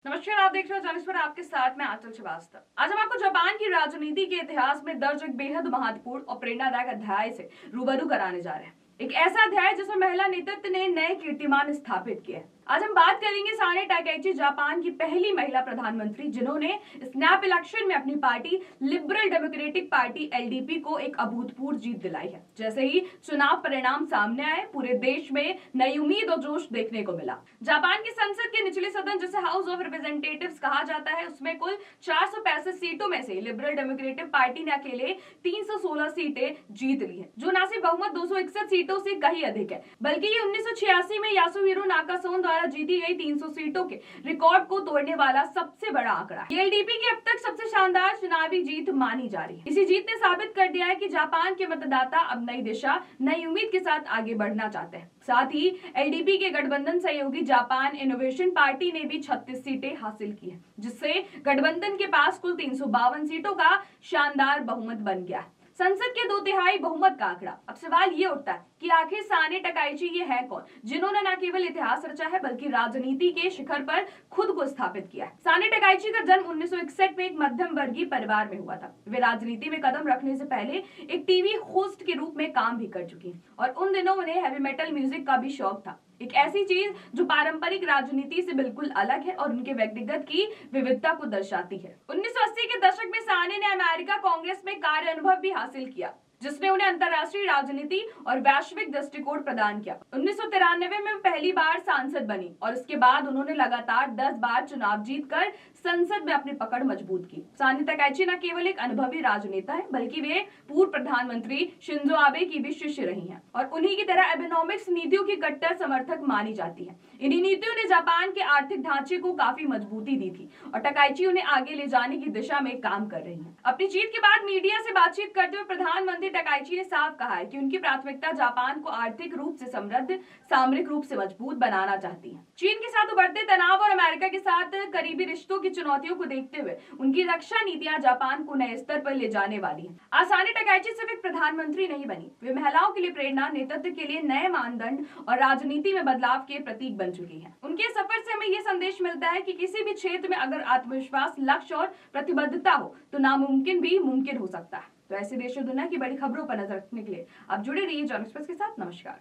नमस्कार, आप देख रहे हो जर्नलिस्ट पर आपके साथ में आंचल श्रीवास्तव। आज हम आपको जापान की राजनीति के इतिहास में दर्ज एक बेहद महत्वपूर्ण और प्रेरणादायक अध्याय से रूबरू कराने जा रहे हैं। एक ऐसा अध्याय जिसमें महिला नेतृत्व ने नए कीर्तिमान स्थापित किए। आज हम बात करेंगे साने टाकाइची, जापान की पहली महिला प्रधानमंत्री, जिन्होंने स्नैप इलेक्शन में अपनी party liberal democratic party LDP को एक अभूतपूर्व जीत दिलाई है। जैसे ही चुनाव परिणाम सामने आए, पूरे देश में नई उम्मीद और जोश देखने को मिला। जापान की संसद के निचले सदन, जिसे हाउस ऑफ रिप्रेजेंटेटिव्स कहा जाता है, उसमें कुल 465 सीटों में से लिबरल डेमोक्रेटिक पार्टी ने अकेले 316 सीटें जीत ली है, जो न सिर्फ बहुमत 261 सीटों से कहीं अधिक है, बल्कि ये 1986 में यासुहिरो नाकासोन द्वारा जीती गई 300 सीटों के रिकॉर्ड को तोड़ने वाला सबसे बड़ा आंकड़ा है। एलडीपी की अब तक सबसे शानदार चुनावी जीत मानी जा रही है। इसी जीत ने साबित कर दिया है कि जापान के मतदाता अब नई दिशा, नई उम्मीद के साथ आगे बढ़ना चाहते हैं। साथ ही एलडीपी के गठबंधन सहयोगी जापान इनोवेशन पार्टी ने भी 36 सीटें हासिल की है, जिससे गठबंधन के पास कुल 352 सीटों का शानदार बहुमत बन गया। संसद के 2/3 बहुमत का आंकड़ा। अब सवाल ये उठता है कि आखिर साने टाकाइची ये है कौन, जिन्होंने न केवल इतिहास रचा है बल्कि राजनीति के शिखर पर खुद को स्थापित किया है। साने टाकाइची का जन्म 1961 में एक मध्यम वर्गीय परिवार में हुआ था। वे राजनीति में कदम रखने से पहले एक टीवी होस्ट के रूप में काम भी कर चुकी हैं और उन दिनों उन्हें हैवी मेटल म्यूजिक का भी शौक था, एक ऐसी चीज जो पारंपरिक राजनीति से बिल्कुल अलग है और उनके व्यक्तिगत की विविधता को दर्शाती है। 1980 के दशक में साने ने अमेरिका कांग्रेस में कार्य अनुभव भी हासिल किया, जिसने उन्हें अंतर्राष्ट्रीय राजनीति और वैश्विक दृष्टिकोण प्रदान किया। 1993 में पहली बार सांसद बनी और उसके बाद उन्होंने लगातार 10 बार चुनाव जीतकर संसद में अपनी पकड़ मजबूत की। साने टाकाइची न केवल एक अनुभवी राजनेता है, बल्कि वे पूर्व प्रधानमंत्री शिंजो आबे की भी शिष्य रही हैं और उन्हीं की तरह एबेनॉमिक्स नीतियों की कट्टर समर्थक मानी जाती है। इन्हीं नीतियों ने जापान के आर्थिक ढांचे को काफी मजबूती दी थी और टाकाइची उन्हें आगे ले जाने की दिशा में काम कर रही है। अपनी जीत के बाद मीडिया से बातचीत करते हुए प्रधानमंत्री टाकाइची ने साफ कहा है कि उनकी प्राथमिकता जापान को आर्थिक रूप से समृद्ध, सामरिक रूप से मजबूत बनाना चाहती है। चीन के साथ उभरते तनाव और अमेरिका के साथ करीबी रिश्तों की चुनौतियों को देखते हुए उनकी रक्षा नीतियां जापान को नए स्तर पर ले जाने वाली हैं। आज साने टाकाइची सिर्फ एक प्रधानमंत्री नहीं बनी, वे महिलाओं के लिए प्रेरणा, नेतृत्व के लिए नए मानदंड और राजनीति में बदलाव के प्रतीक बन चुकी है। उनके सफर से हमें यह संदेश मिलता है कि किसी भी क्षेत्र में अगर आत्मविश्वास, लक्ष्य और प्रतिबद्धता हो तो नामुमकिन भी मुमकिन हो सकता है। तो ऐसे देश और दुनिया की बड़ी खबरों पर नजर रखने के लिए आप जुड़े रहिए जर्नलिस्ट के साथ। नमस्कार।